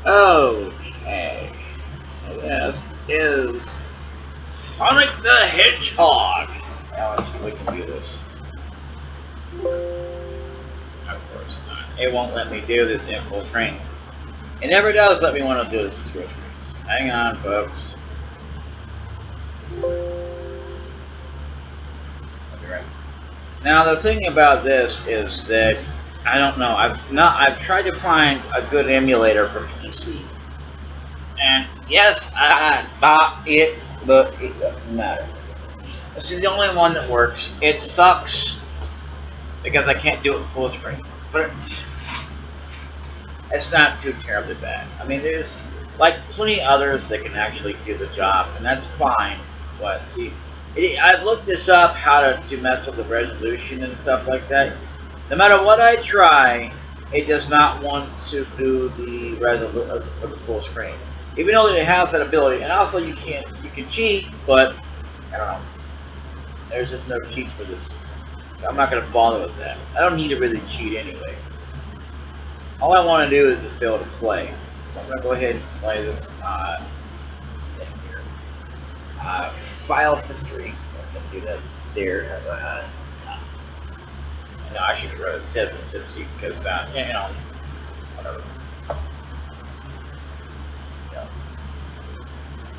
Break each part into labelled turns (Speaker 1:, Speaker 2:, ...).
Speaker 1: Okay, so this is Sonic the Hedgehog. Now let's see if we can do this. Of course not. It won't let me do this in full screen. It never does let me want to do this in full screen. Hang on, folks. Now the thing about this is that I don't know. I've tried to find a good emulator for PC, and yes, I bought it, but it doesn't matter. This is the only one that works. It sucks because I can't do it full screen, but it's not too terribly bad. I mean, there's like plenty others that can actually do the job, and that's fine. But see, I've looked this up how to mess with the resolution and stuff like that. No matter what I try, it does not want to do the resolution for the full screen, even though it has that ability. And also, you can cheat, but I don't know. There's just no cheats for this, so I'm not going to bother with that. I don't need to really cheat anyway. All I want to do is just be able to play. So I'm going to go ahead and play this thing here. File history. I'm going to do that there. No, I should get rid of 760 because, you know, whatever. You know.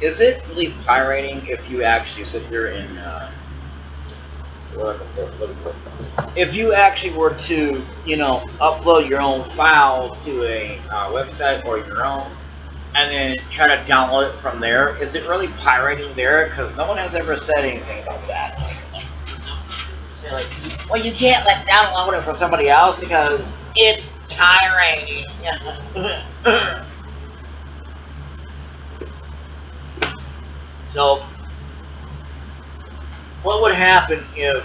Speaker 1: Is it really pirating if you actually sit there and if you actually were to, you know, upload your own file to a website or your own, and then try to download it from there, is it really pirating there? Because no one has ever said anything about that. Like, well, you can't download it from somebody else because it's pirating. So, what would happen if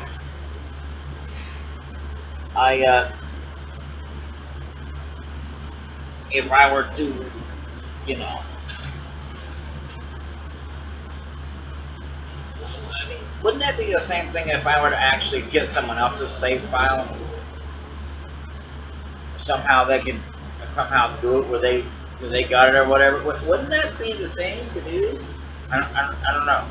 Speaker 1: if I were to, you know, I mean, wouldn't that be the same thing if I were to actually get someone else's save file? Somehow they can somehow do it where they got it or whatever. Wouldn't that be the same to do? I don't know.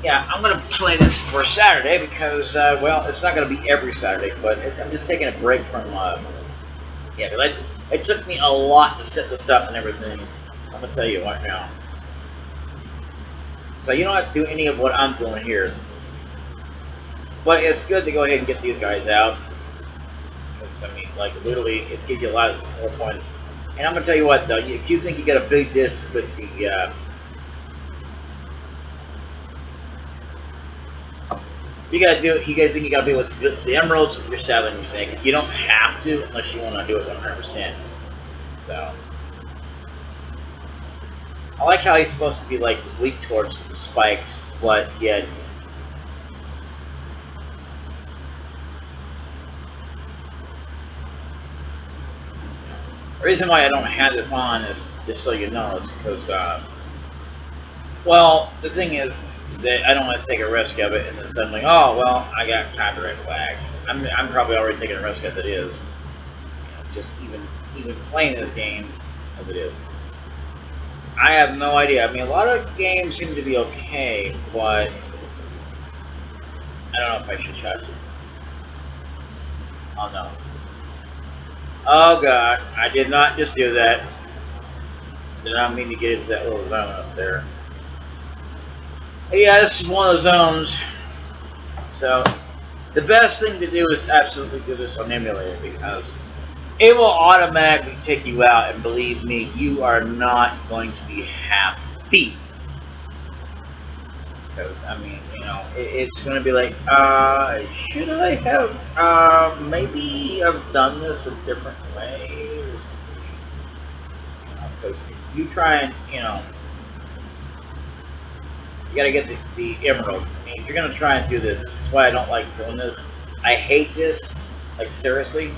Speaker 1: Yeah, I'm going to play this for Saturday because, well, it's not going to be every Saturday, but I'm just taking a break from, yeah, because it took me a lot to set this up and everything. I'm going to tell you right now. So you don't have to do any of what I'm doing here. But it's good to go ahead and get these guys out. Because, I mean, like, literally, it gives you a lot of more points. And I'm going to tell you what, though, if you think you got a big disc with the, you guys think you gotta be with the emeralds with your 7, you think. You don't have to unless you want to do it 100%. So, I like how he's supposed to be like weak towards the spikes, but yet. The reason why I don't have this on is, just so you know, is because, well, the thing is that I don't want to take a risk of it and then suddenly, oh, well, I got copyright flag. I'm probably already taking a risk as it is. You know, just even playing this game as it is. I have no idea. I mean, a lot of games seem to be okay, but I don't know if I should charge it. Oh, no. Oh, God. I did not just do that. Did not mean to get into that little zone up there. But yeah, this is one of the zones. So, the best thing to do is absolutely do this on emulator because it will automatically take you out, and believe me, you are not going to be happy. Because, I mean, you know, it's going to be like, should I have, maybe I've done this a different way? Because if you try and, you know, you got to get the emerald. I mean, if you're going to try and do this, this is why I don't like doing this. I hate this, like, seriously.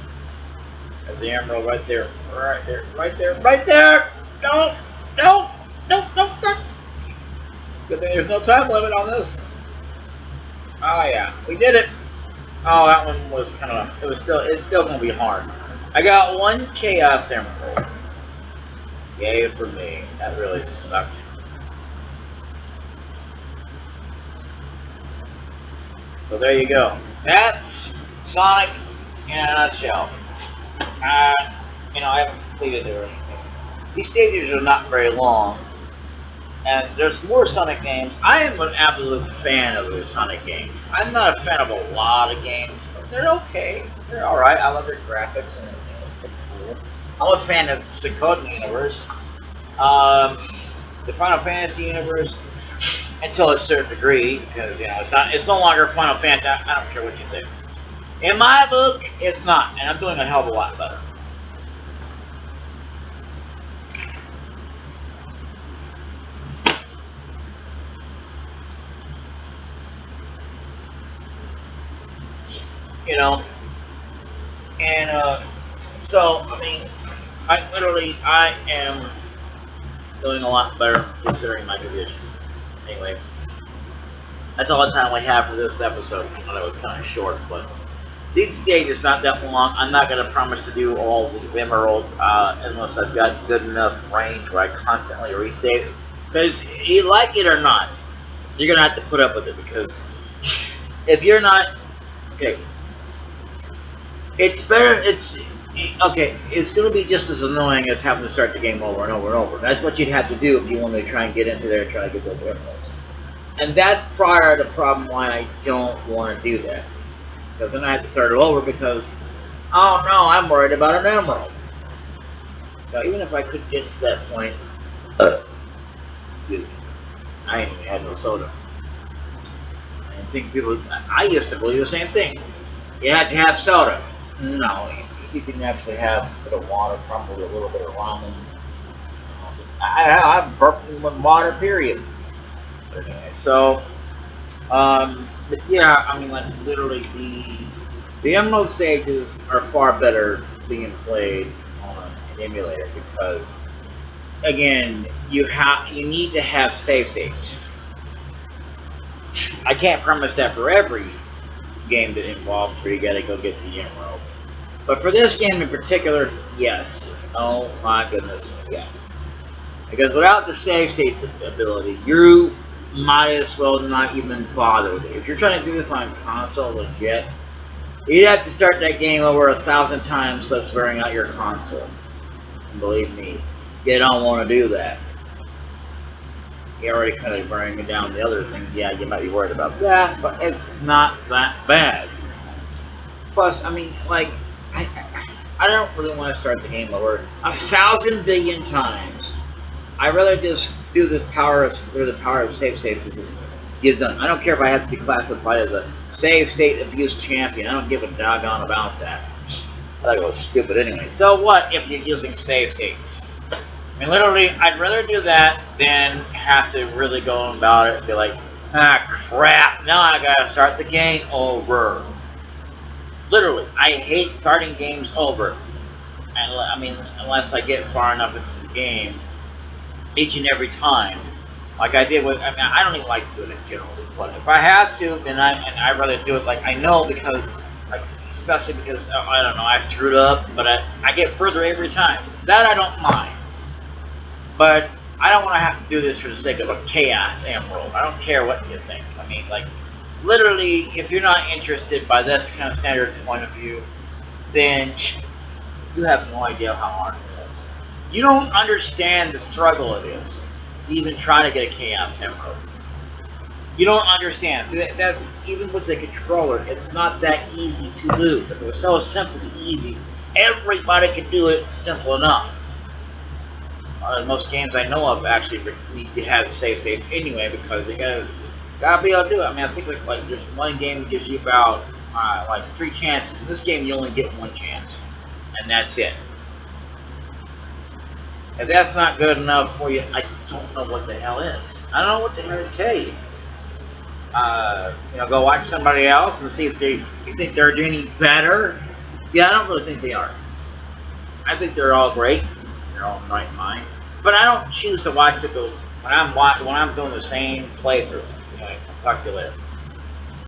Speaker 1: There's the emerald right there, right there, right there, right there! No! No! No! No! No! Good thing there's no time limit on this. Oh yeah, we did it. Oh, that one was kind of. It's still gonna be hard. I got one chaos emerald. Yay for me. That really sucked. So there you go. That's Sonic in a nutshell. Uh, I haven't completed it or anything. These stages are not very long, and there's more Sonic games. I am an absolute fan of the Sonic games. I'm not a fan of a lot of games, but they're okay. They're all right. I love their graphics and it's pretty cool. I'm a fan of the Sakota universe, um, the Final Fantasy universe, until a certain degree, because it's no longer Final Fantasy. I don't care what you say. In my book, it's not, and I'm doing a hell of a lot better. You know, and so I mean, I am doing a lot better considering my condition. Anyway, that's all the time we have for this episode. I know it was kind of short, but each stage is not that long. I'm not going to promise to do all the emeralds unless I've got good enough range where I constantly resave. Because you like it or not, you're going to have to put up with it. Because if you're not, okay, it's better. It's okay. It's going to be just as annoying as having to start the game over and over and over. That's what you'd have to do if you want to try and get into there and try to get those emeralds. And that's prior to the problem why I don't want to do that. Because then I have to start it over because, oh no, I'm worried about an emerald. So even if I could get to that point, excuse me, I ain't even had no soda. I think people, I used to believe the same thing. You had to have soda. No, you can actually have a bit of water, probably a little bit of ramen. I'm burping with water, period. But anyway, so, but yeah, I mean, like literally the emerald stages are far better being played on an emulator because, again, you need to have save states. I can't promise that for every game that involves where you gotta go get the emeralds. But for this game in particular, yes. Oh my goodness, yes. Because without the save states ability, you might as well not even bother with it. If you're trying to do this on console legit, you'd have to start that game over 1,000 times plus wearing out your console. And believe me, you don't want to do that. You're already kind of burning down the other things. Yeah, you might be worried about that, but it's not that bad. Plus, I mean, like, I don't really want to start the game over 1,000 billion times. I'd rather just do this the power of save states is just get done. I don't care if I have to be classified as a save state abuse champion. I don't give a doggone about that. I go stupid anyway. So what if you're using save states? I mean, literally, I'd rather do that than have to really go about it and be like, ah, crap, now I gotta start the game over. Literally, I hate starting games over. And I mean, unless I get far enough into the game, each and every time. Like I did with, I mean, I don't even like to do it in general, but if I have to, then I'd rather do it like I know because, like, especially because, I don't know, I screwed up, but I get further every time. That I don't mind. But I don't want to have to do this for the sake of a chaos emerald. I don't care what you think. I mean, like, literally, if you're not interested by this kind of standard point of view, then you have no idea how hard it is. You don't understand the struggle it is to even try to get a chaos emerald. You don't understand. See, that's even with the controller. It's not that easy to do. If it was so simple and easy, everybody could do it simple enough. Most games I know of actually need to have save states anyway because you gotta be able to do it. I mean, I think like there's one game that gives you about like 3 chances. In this game, you only get 1 chance, and that's it. If that's not good enough for you, I don't know what the hell is. I don't know what the hell to tell you. Go watch somebody else and see if you think they're doing any better. Yeah, I don't really think they are. I think they're all great. They're all in the right mind. But I don't choose to watch people when I'm doing the same playthrough. Okay, I'll talk to you later.